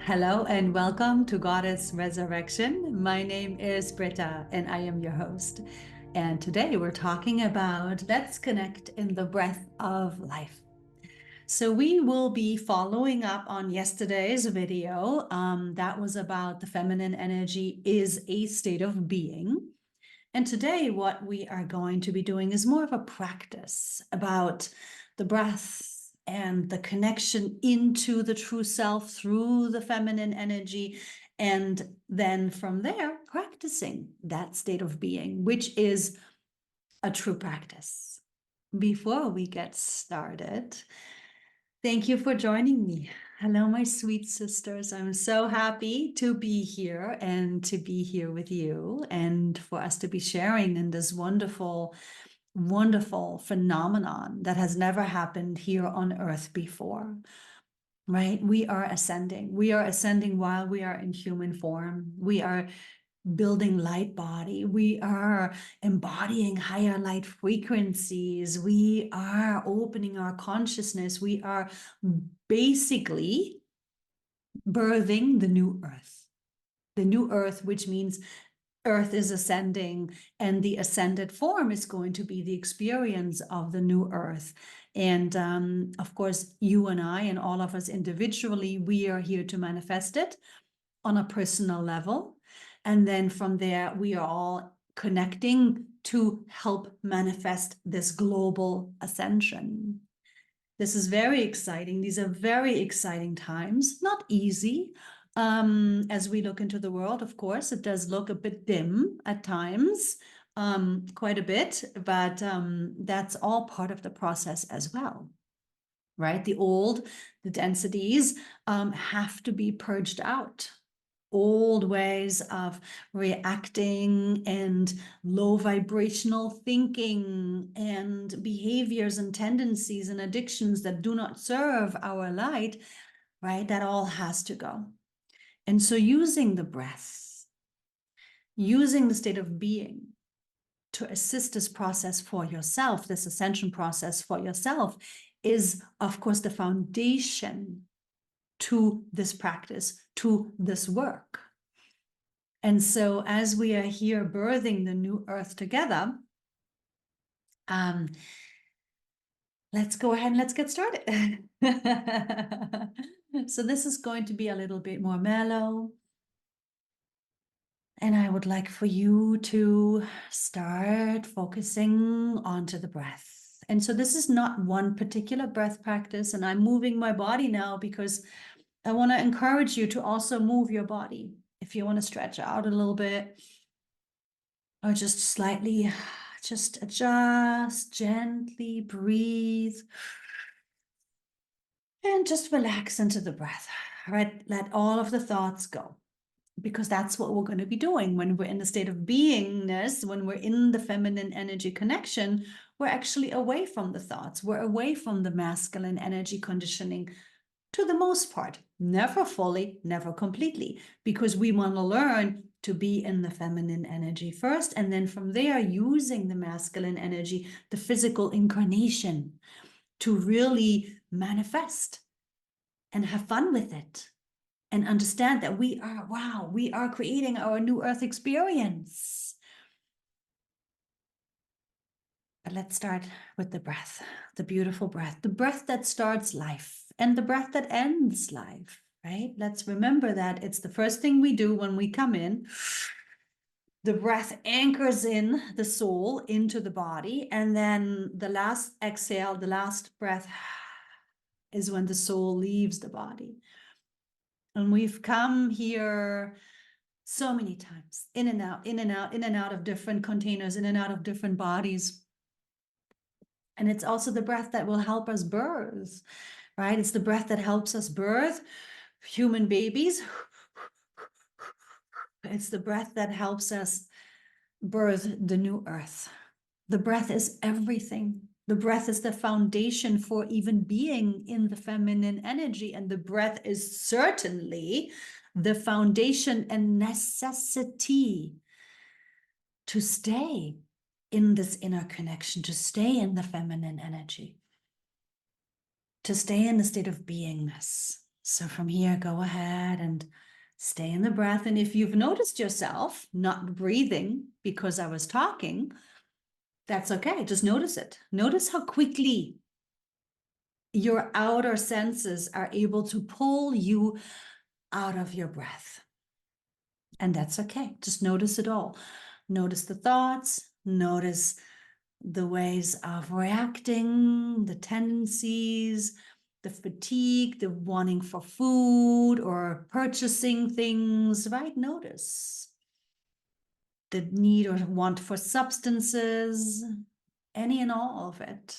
Hello and welcome to Goddess Resurrection. My name is Britta and I am your host. And today we're talking about let's connect in the breath of life. So we will be following up on yesterday's video. That was about the feminine energy is a state of being. And today what we are going to be doing is more of a practice about the breath and the connection into the true self through the feminine energy. And then from there, practicing that state of being, which is a true practice. Before we get started, thank you for joining me. Hello, my sweet sisters. I'm so happy to be here and to be here with you and for us to be sharing in this wonderful phenomenon that has never happened here on earth before, right? We are ascending. We are ascending while we are in human form. We are building light body. We are embodying higher light frequencies. We are opening our consciousness. We are basically birthing the new earth. The new earth, which means Earth is ascending, and the ascended form is going to be the experience of the new Earth. And of course, you and I and all of us individually, we are here to manifest it on a personal level. And then from there, we are all connecting to help manifest this global ascension. This is very exciting. These are very exciting times, not easy. As we look into the world, of course, it does look a bit dim at times, quite a bit, but that's all part of the process as well, right? The densities have to be purged out. Old ways of reacting and low vibrational thinking and behaviors and tendencies and addictions that do not serve our light, right? That all has to go. And so using the breath, using the state of being to assist this process for yourself, this ascension process for yourself, is, of course, the foundation to this practice, to this work. And so as we are here birthing the new earth together, let's go ahead and let's get started. So this is going to be a little bit more mellow. And I would like for you to start focusing onto the breath. And so this is not one particular breath practice, and I'm moving my body now because I want to encourage you to also move your body. If you want to stretch out a little bit, or just slightly, just adjust, gently breathe, and just relax into the breath, right? Let all of the thoughts go, because that's what we're going to be doing when we're in the state of beingness. When we're in the feminine energy connection, we're actually away from the thoughts. We're away from the masculine energy conditioning to the most part, never fully, never completely, because we want to learn to be in the feminine energy first. And then from there, using the masculine energy, the physical incarnation, to really manifest and have fun with it. And understand that we are creating our new earth experience. But let's start with the breath, the beautiful breath, the breath that starts life and the breath that ends life, right? Let's remember that it's the first thing we do when we come in. The breath anchors in the soul into the body. And then the last exhale, the last breath is when the soul leaves the body. And we've come here so many times, in and out, in and out, in and out of different containers, in and out of different bodies. And it's also the breath that will help us birth, right? It's the breath that helps us birth human babies. It's the breath that helps us birth the new earth. The breath is everything. The breath is the foundation for even being in the feminine energy. And the breath is certainly the foundation and necessity to stay in this inner connection, to stay in the feminine energy, to stay in the state of beingness. So from here, go ahead and stay in the breath. And if you've noticed yourself not breathing because I was talking, that's okay. Just notice it. Notice how quickly your outer senses are able to pull you out of your breath. And that's okay. Just notice it all. Notice the thoughts, notice the ways of reacting, the tendencies, the fatigue, the wanting for food or purchasing things, right? Notice the need or want for substances, any and all of it.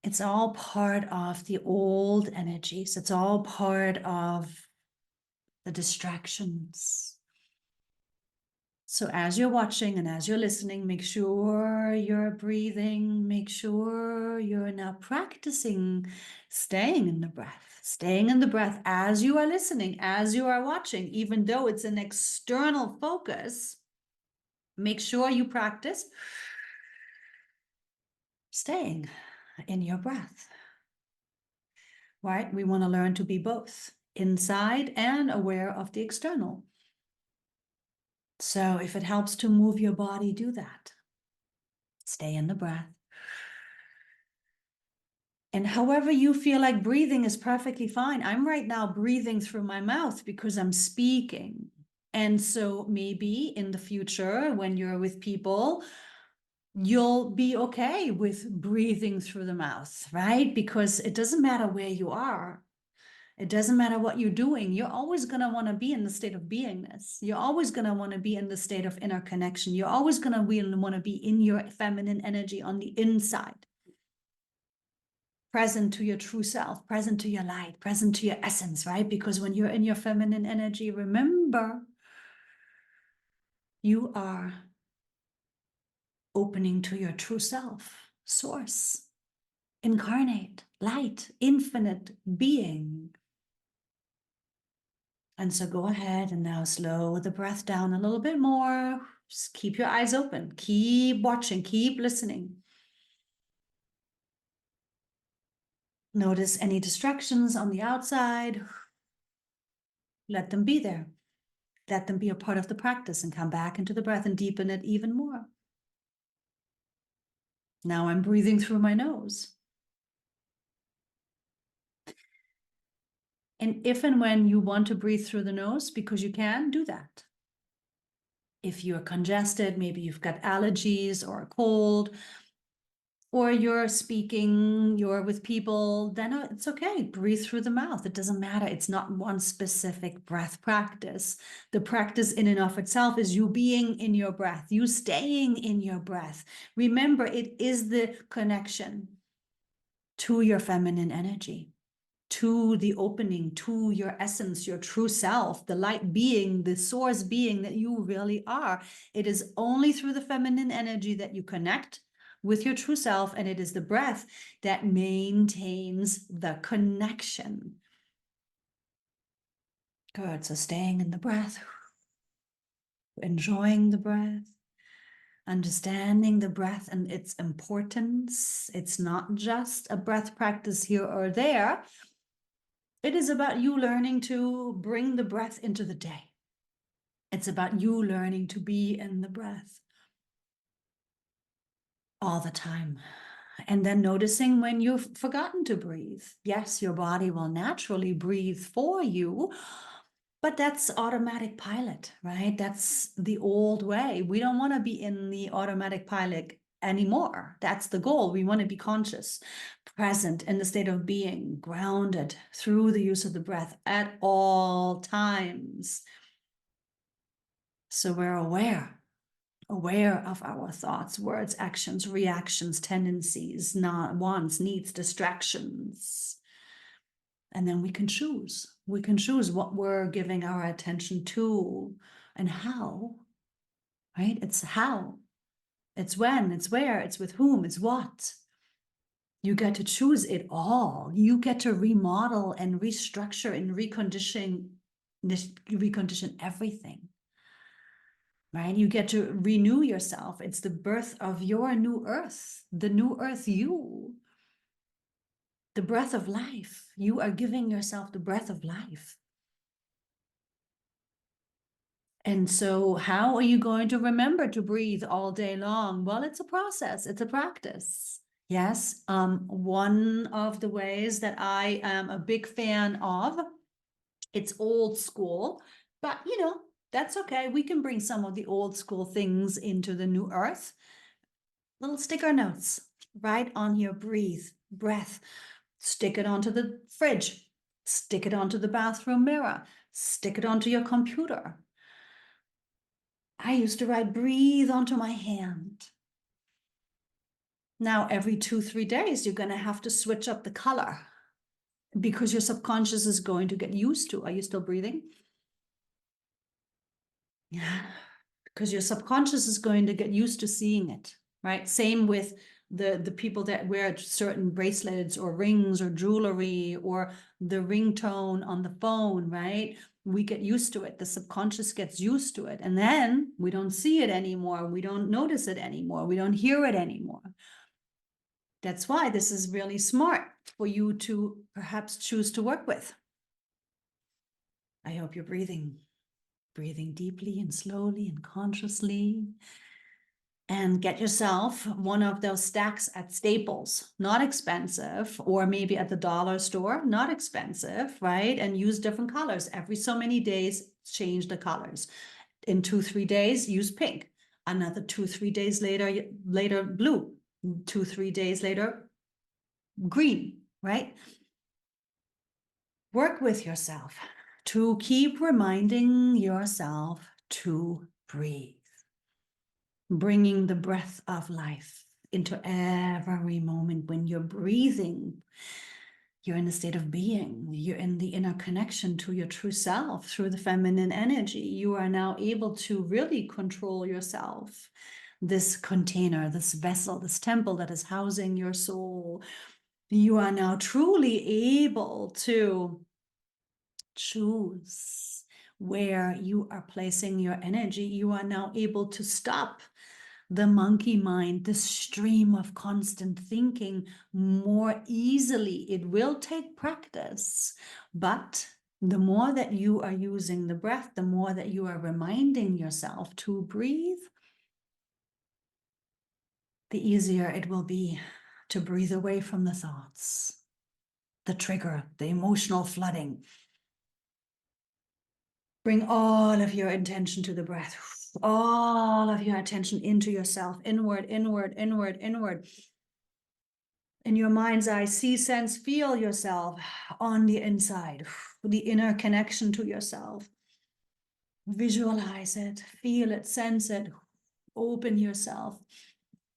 It's all part of the old energies. It's all part of the distractions. So as you're watching and as you're listening, make sure you're breathing, make sure you're now practicing staying in the breath as you are listening, as you are watching, even though it's an external focus, make sure you practice staying in your breath, right? We want to learn to be both inside and aware of the external. So if it helps to move your body, do that. Stay in the breath. And however you feel like breathing is perfectly fine. I'm right now breathing through my mouth because I'm speaking. And so maybe in the future, when you're with people, you'll be okay with breathing through the mouth, right? Because it doesn't matter where you are. It doesn't matter what you're doing. You're always going to want to be in the state of beingness. You're always going to want to be in the state of inner connection. You're always going to want to be in your feminine energy on the inside, present to your true self, present to your light, present to your essence, right? Because when you're in your feminine energy, remember, you are opening to your true self, source, incarnate, light, infinite being. And so go ahead and now slow the breath down a little bit more. Just keep your eyes open. Keep watching. Keep listening. Notice any distractions on the outside. Let them be there. Let them be a part of the practice and come back into the breath and deepen it even more. Now I'm breathing through my nose. And if and when you want to breathe through the nose, because you can, do that. If you're congested, maybe you've got allergies or a cold, or you're speaking, you're with people, then it's okay. Breathe through the mouth. It doesn't matter. It's not one specific breath practice. The practice in and of itself is you being in your breath, you staying in your breath. Remember, it is the connection to your feminine energy, to the opening, to your essence, your true self, the light being, the source being that you really are. It is only through the feminine energy that you connect with your true self, and it is the breath that maintains the connection. Good. So staying in the breath, enjoying the breath, understanding the breath and its importance. It's not just a breath practice here or there. It is about you learning to bring the breath into the day. It's about you learning to be in the breath all the time. And then noticing when you've forgotten to breathe. Yes, your body will naturally breathe for you, but that's automatic pilot, right? That's the old way. We don't want to be in the automatic pilot anymore. That's the goal. We want to be conscious, present in the state of being, grounded through the use of the breath at all times. So we're aware of our thoughts, words, actions, reactions, tendencies, not wants, needs, distractions. And then we can choose. We can choose what we're giving our attention to and how, right? It's how, it's when, it's where, it's with whom, it's what. You get to choose it all. You get to remodel and restructure and recondition everything. Right? You get to renew yourself. It's the birth of your new earth, the new earth you. the breath of life. You are giving yourself the breath of life. And so how are you going to remember to breathe all day long? Well, it's a process, it's a practice. Yes, one of the ways that I am a big fan of, it's old school, but that's okay. We can bring some of the old school things into the new earth. Little sticker notes, right on your breath. Stick it onto the fridge, stick it onto the bathroom mirror, stick it onto your computer. I used to write breathe onto my hand. Now, every 2-3 days, you're going to have to switch up the color because your subconscious is going to get used to. Are you still breathing? Yeah, because your subconscious is going to get used to seeing it, right? Same with the people that wear certain bracelets or rings or jewelry or the ringtone on the phone, right? We get used to it. The subconscious gets used to it. And then we don't see it anymore. We don't notice it anymore. We don't hear it anymore. That's why this is really smart for you to perhaps choose to work with. I hope you're breathing deeply and slowly and consciously. And get yourself one of those stacks at Staples, not expensive, or maybe at the dollar store, not expensive, right? And use different colors. Every so many days, change the colors. In 2-3 days, use pink. Another 2-3 days later, blue. 2-3 days later, green, right? Work with yourself to keep reminding yourself to breathe. Bringing the breath of life into every moment. When you're breathing, you're in a state of being. You're in the inner connection to your true self through the feminine energy. You are now able to really control yourself. This container, this vessel, this temple that is housing your soul. You are now truly able to choose where you are placing your energy. You are now able to stop the monkey mind, the stream of constant thinking more easily. It will take practice, but the more that you are using the breath, the more that you are reminding yourself to breathe, the easier it will be to breathe away from the thoughts, the trigger, the emotional flooding. Bring all of your attention to the breath, all of your attention into yourself, inward, inward, inward, inward. In your mind's eye, see, sense, feel yourself on the inside, the inner connection to yourself. Visualize it, feel it, sense it, open yourself,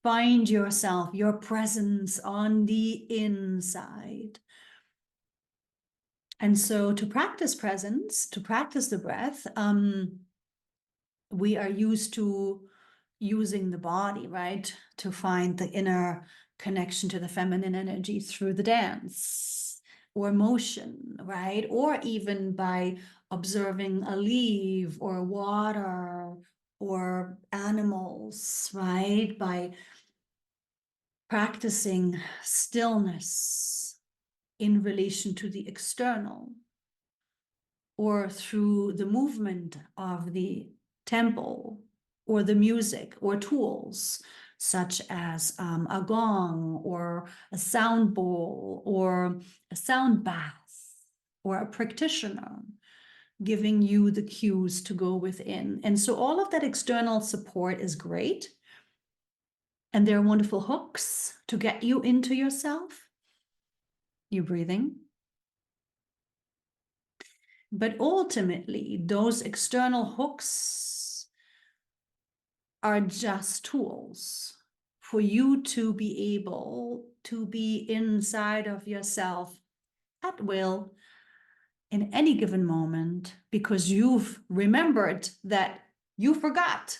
find yourself, your presence on the inside. And so to practice presence, to practice the breath, we are used to using the body, right? To find the inner connection to the feminine energy through the dance or motion, right? Or even by observing a leaf or water or animals, right? By practicing stillness in relation to the external, or through the movement of the temple or the music or tools such as a gong or a sound bowl or a sound bath or a practitioner giving you the cues to go within. And so all of that external support is great. And there are wonderful hooks to get you into yourself. You breathing. But ultimately, those external hooks are just tools for you to be able to be inside of yourself at will in any given moment, because you've remembered that you forgot.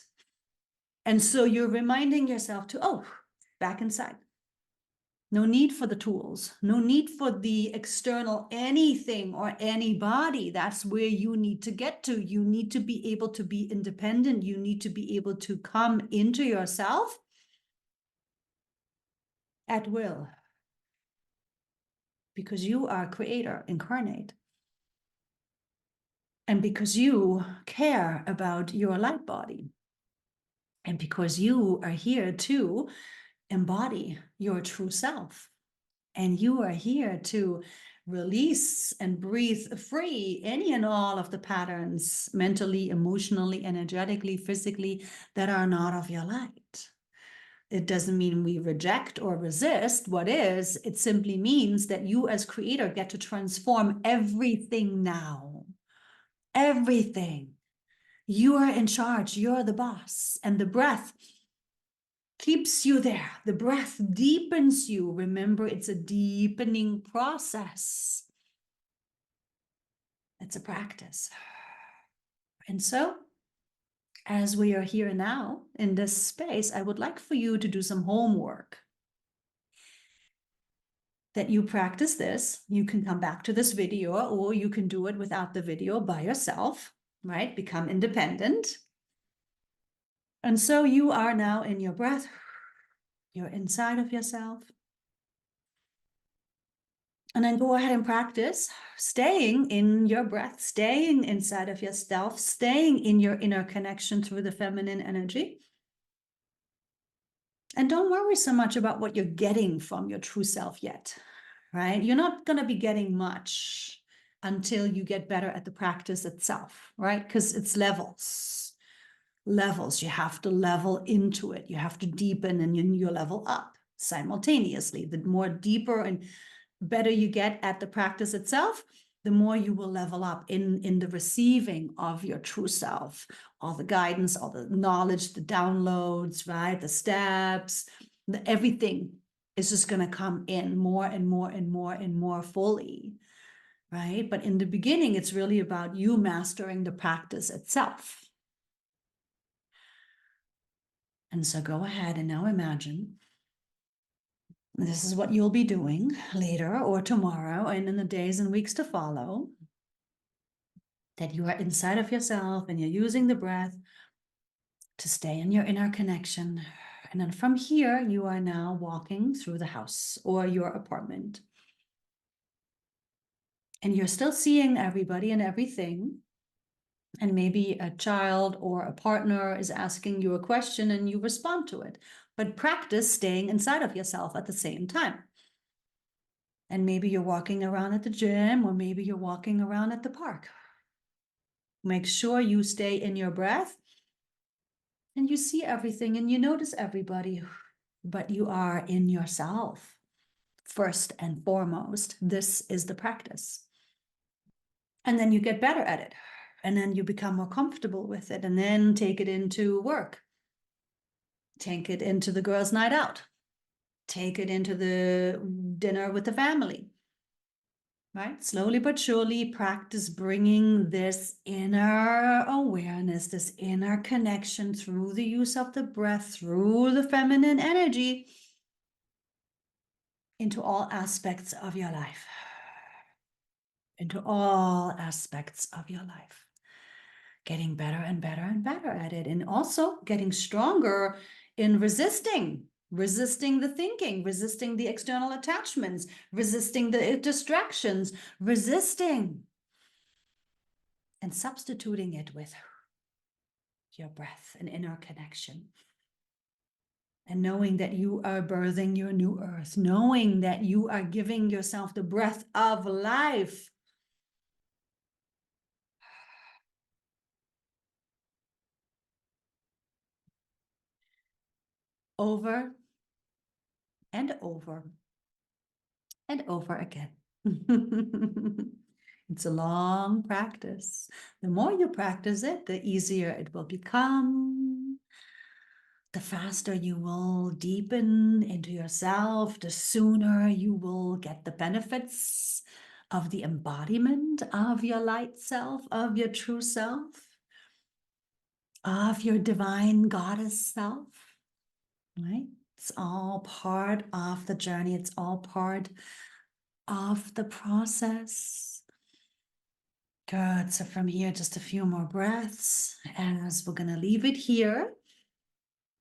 And so you're reminding yourself to, oh, back inside. No need for the tools, no need for the external anything or anybody. That's where you need to get to. You need to be able to be independent. You need to be able to come into yourself at will. because you are creator incarnate. And because you care about your light body. And because you are here to embody your true self. And you are here to release and breathe free any and all of the patterns, mentally, emotionally, energetically, physically, that are not of your light. It doesn't mean we reject or resist what is. It simply means that you as creator get to transform everything now. Everything. You are in charge. You're the boss. And the breath keeps you there. The breath deepens you. Remember, it's a deepening process. It's a practice. And so, as we are here now in this space, I would like for you to do some homework. That you practice this. You can come back to this video, or you can do it without the video by yourself, right? Become independent. And so you are now in your breath. You're inside of yourself. And then go ahead and practice staying in your breath, staying inside of yourself, staying in your inner connection through the feminine energy. And don't worry so much about what you're getting from your true self yet, right? You're not going to be getting much until you get better at the practice itself, right? Because it's levels. Levels. You have to level into it. You have to deepen and you level up simultaneously. The more deeper and better you get at the practice itself, the more you will level up in the receiving of your true self, all the guidance, all the knowledge, the downloads, right? The steps, everything is just going to come in more and more and more and more fully, right? But in the beginning, it's really about you mastering the practice itself. And so go ahead and now imagine this is what you'll be doing later or tomorrow and in the days and weeks to follow. That you are inside of yourself and you're using the breath to stay in your inner connection. And then from here, you are now walking through the house or your apartment. And you're still seeing everybody and everything. And maybe a child or a partner is asking you a question and you respond to it. But practice staying inside of yourself at the same time. And maybe you're walking around at the gym, or maybe you're walking around at the park. Make sure you stay in your breath and you see everything and you notice everybody, but you are in yourself first and foremost. This is the practice. And then you get better at it. And then you become more comfortable with it, and then take it into work. Take it into the girls' night out. Take it into the dinner with the family. Right? Slowly but surely practice bringing this inner awareness, this inner connection through the use of the breath, through the feminine energy into all aspects of your life. Into all aspects of your life. Getting better and better and better at it. And also getting stronger in resisting the thinking, resisting the external attachments, resisting the distractions, resisting and substituting it with your breath and inner connection. And knowing that you are birthing your new earth, knowing that you are giving yourself the breath of life. Over and over and over again. It's a long practice. The more you practice it, the easier it will become. The faster you will deepen into yourself, the sooner you will get the benefits of the embodiment of your light self, of your true self, of your divine goddess self, right? It's all part of the journey. It's all part of the process. Good. So from here, just a few more breaths as we're going to leave it here.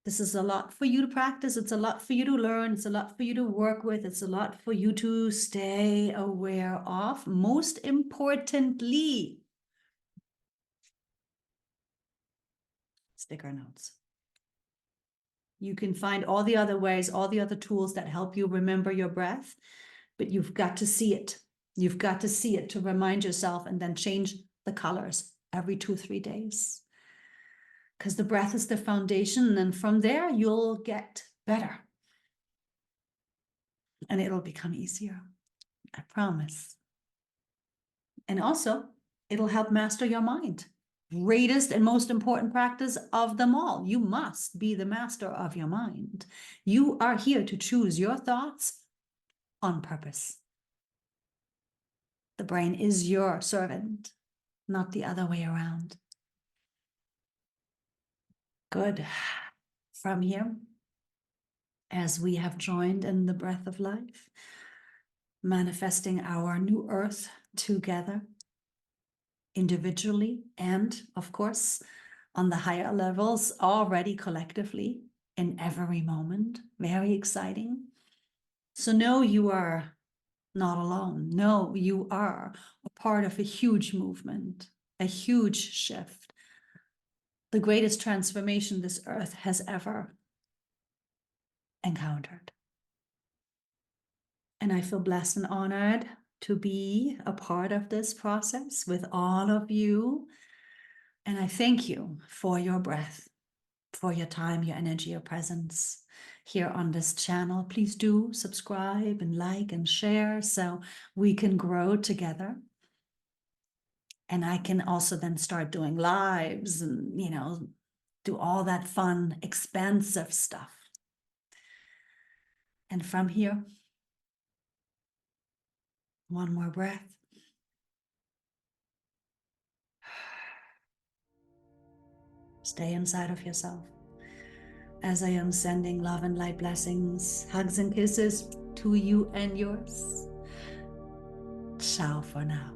This is a lot for you to practice. It's a lot for you to learn. It's a lot for you to work with. It's a lot for you to stay aware of. Most importantly, sticker notes. You can find all the other ways, all the other tools that help you remember your breath, but you've got to see it. You've got to see it to remind yourself, and then change the colors every 2-3 days. Because the breath is the foundation, and from there you'll get better. And it'll become easier. I promise. And also, it'll help master your mind. Greatest and most important practice of them all. You must be the master of your mind. You are here to choose your thoughts on purpose. The brain is your servant, not the other way around. Good. From here, as we have joined in the breath of life, manifesting our new earth together, individually, and of course, on the higher levels, already collectively, in every moment. Very exciting. So know you are not alone. No, you are a part of a huge movement, a huge shift, the greatest transformation this earth has ever encountered. And I feel blessed and honored to be a part of this process with all of you. And I thank you for your breath, for your time, your energy, your presence here on this channel. Please do subscribe and like and share so we can grow together. And I can also then start doing lives and, do all that fun, expansive stuff. And from here, one more breath. Stay inside of yourself. As I am sending love and light blessings, hugs and kisses to you and yours. Ciao for now.